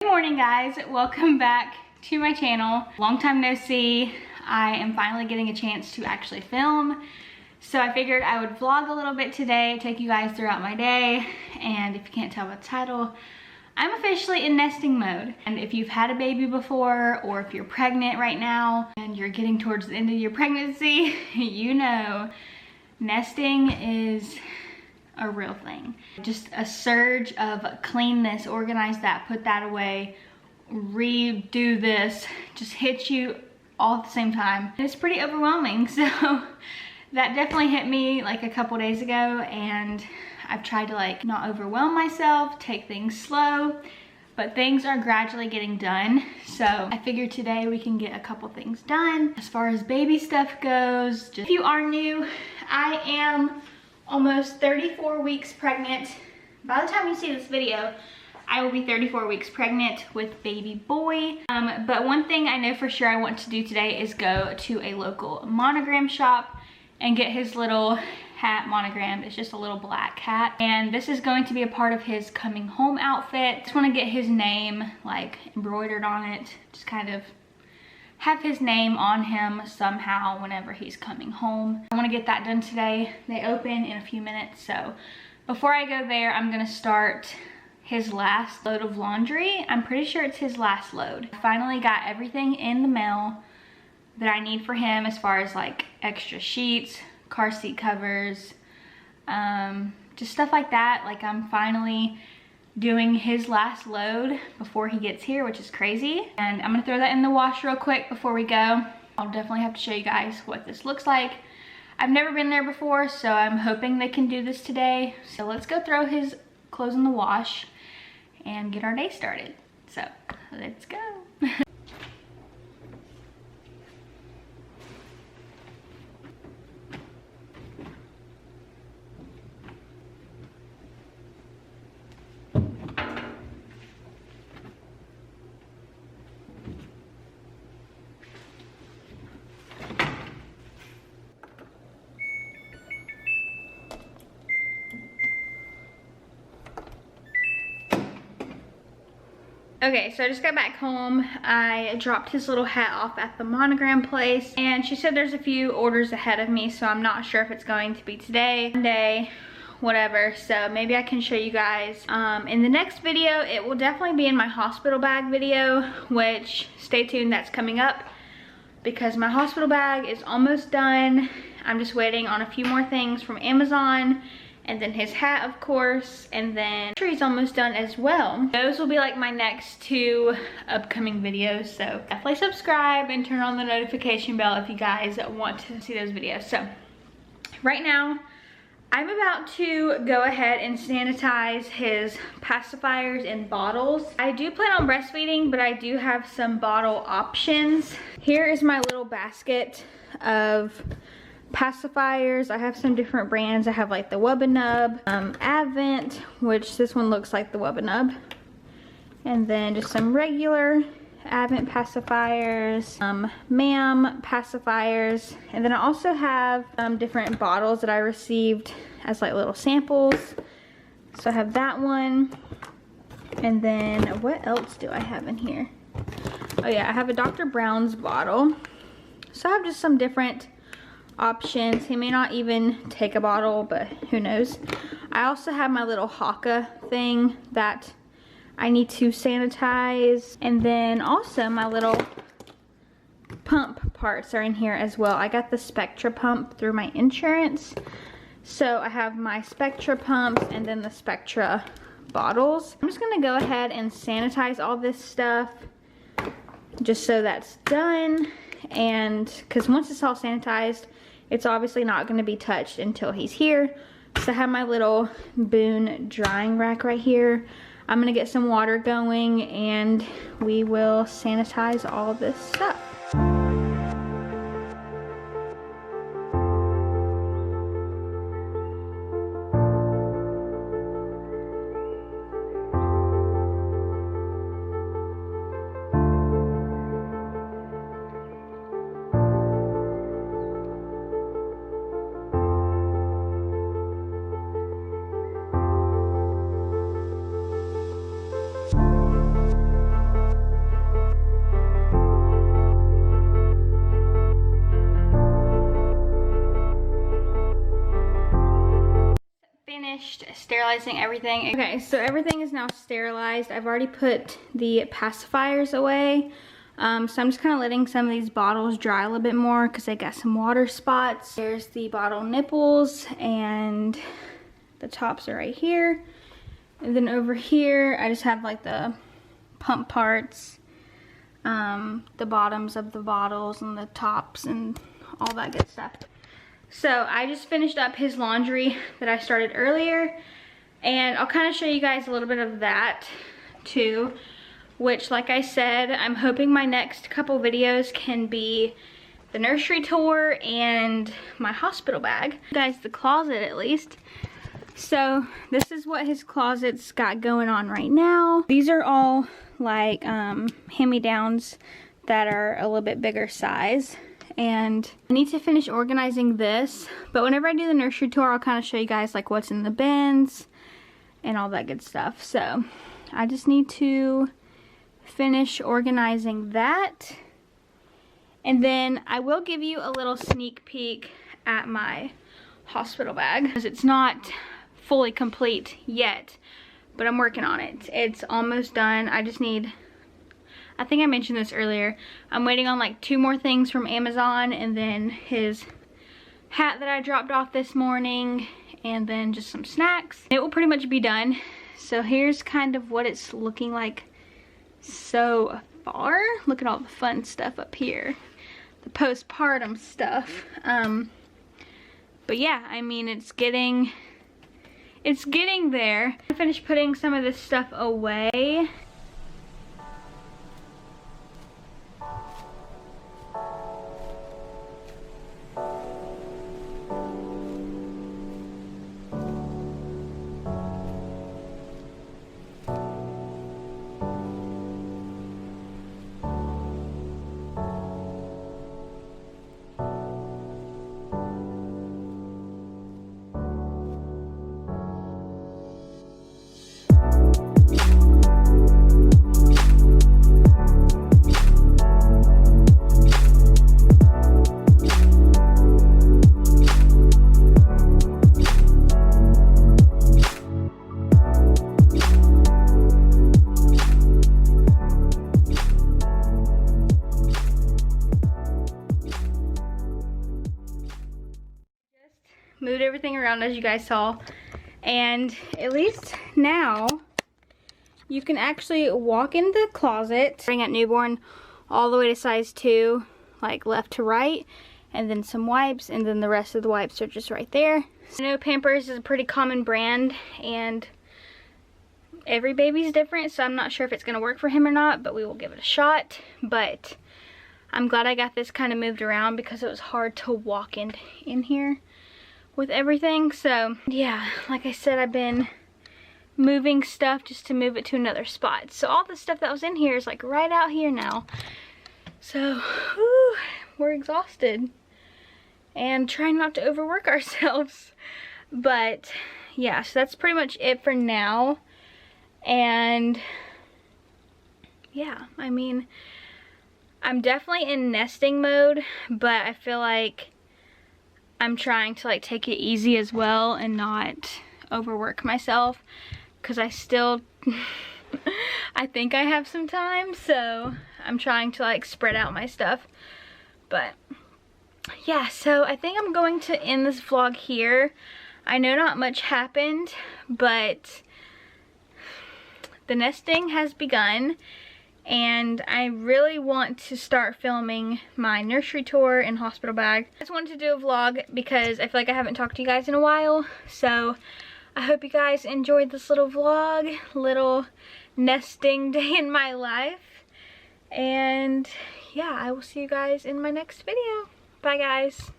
Good morning, guys. Welcome back to my channel. Long time no see. I am finally getting a chance to actually film. So I figured I would vlog a little bit today, take you guys throughout my day. And if you can't tell by the title, I'm officially in nesting mode. And if you've had a baby before, or if you're pregnant right now and you're getting towards the end of your pregnancy, you know nesting is a real thing. Just a surge of cleanness, organize that, put that away, redo this, just hits you all at the same time. It's pretty overwhelming. So that definitely hit me like a couple days ago, and I've tried to like not overwhelm myself, take things slow, but things are gradually getting done. So I figured today we can get a couple things done. As far as baby stuff goes, just if you are new, I am almost 34 weeks pregnant. By the time you see this video, I will be 34 weeks pregnant with baby boy. But one thing I know for sure I want to do today is go to a local monogram shop and get his little hat monogrammed. It's just a little black hat. And this is going to be a part of his coming home outfit. Just want to get his name like embroidered on it. Just kind of have his name on him somehow whenever he's coming home. I want to get that done today. They open in a few minutes, so before I go there, I'm gonna start his last load of laundry. I'm pretty sure it's his last load. I finally got everything in the mail that I need for him, as far as like extra sheets, car seat covers, just stuff like that. Like, I'm finally doing his last load before he gets here, which is crazy. And I'm gonna throw that in the wash real quick before we go. I'll definitely have to show you guys what this looks like. I've never been there before, so I'm hoping they can do this today. So let's go throw his clothes in the wash and get our day started. So let's go. Okay, so I just got back home. I dropped his little hat off at the monogram place, and she said there's a few orders ahead of me, so I'm not sure if it's going to be today, Monday, whatever. So maybe I can show you guys in the next video. It will definitely be in my hospital bag video, which stay tuned, that's coming up, because my hospital bag is almost done. I'm just waiting on a few more things from Amazon, and then his hat, of course, and then tree's almost done as well. Those will be like my next two upcoming videos, so definitely subscribe and turn on the notification bell if you guys want to see those videos. So right now, I'm about to go ahead and sanitize his pacifiers and bottles. I do plan on breastfeeding, but I do have some bottle options. Here is my little basket of pacifiers. I have some different brands. I have like the Wubbanub, Advent, which this one looks like the Wubbanub, and then just some regular Advent pacifiers, MAM pacifiers, and then I also have different bottles that I received as like little samples. So I have that one, and then what else do I have in here? Oh yeah, I have a Dr. Brown's bottle. So I have just some different options. He may not even take a bottle, but who knows. I also have my little Haka thing that I need to sanitize, and then also my little pump parts are in here as well. I got the Spectra pump through my insurance, so I have my Spectra pumps and then the Spectra bottles. I'm just gonna go ahead and sanitize all this stuff just so that's done, and because once it's all sanitized, it's obviously not going to be touched until he's here. So I have my little Boone drying rack right here. I'm going to get some water going, and we will sanitize all this stuff. finished sterilizing everything. Okay, so everything is now sterilized. I've already put the pacifiers away. So I'm just kind of letting some of these bottles dry a little bit more because they got some water spots. There's the bottle nipples and the tops are right here. And then over here, I just have like the pump parts, the bottoms of the bottles and the tops and all that good stuff. So I just finished up his laundry that I started earlier, and I'll kind of show you guys a little bit of that too, which, like I said, I'm hoping my next couple videos can be the nursery tour and my hospital bag. Guys, the closet at least. So this is what his closet's got going on right now. These are all like hand-me-downs that are a little bit bigger size. And I need to finish organizing this, but whenever I do the nursery tour, I'll kind of show you guys like what's in the bins and all that good stuff. So I just need to finish organizing that, and then I will give you a little sneak peek at my hospital bag because it's not fully complete yet, but I'm working on it. It's almost done. I just need, I think I mentioned this earlier, I'm waiting on like 2 more things from Amazon, and then his hat that I dropped off this morning, and then just some snacks. It will pretty much be done. So here's kind of what it's looking like so far. Look at all the fun stuff up here, the postpartum stuff. But yeah, I mean, it's getting there. I finished putting some of this stuff away. Moved everything around as you guys saw, and at least now you can actually walk in the closet, bring at newborn all the way to size 2, like left to right, and then some wipes, and then the rest of the wipes are just right there. I know Pampers is a pretty common brand, and every baby's different, so I'm not sure if it's gonna work for him or not, but we will give it a shot. But I'm glad I got this kind of moved around because it was hard to walk in here with everything. So yeah, like I said, I've been moving stuff just to move it to another spot. So all the stuff that was in here is like right out here now. So whew, we're exhausted and trying not to overwork ourselves. But yeah, so that's pretty much it for now. And yeah, I mean, I'm definitely in nesting mode, but I feel like I'm trying to like take it easy as well and not overwork myself, because I still I think I have some time, so I'm trying to like spread out my stuff. But yeah, so I think I'm going to end this vlog here. I know not much happened, but the nesting has begun, and I really want to start filming my nursery tour and hospital bag. I just wanted to do a vlog because I feel like I haven't talked to you guys in a while. So I hope you guys enjoyed this little vlog, little nesting day in my life. And yeah, I will see you guys in my next video. Bye guys.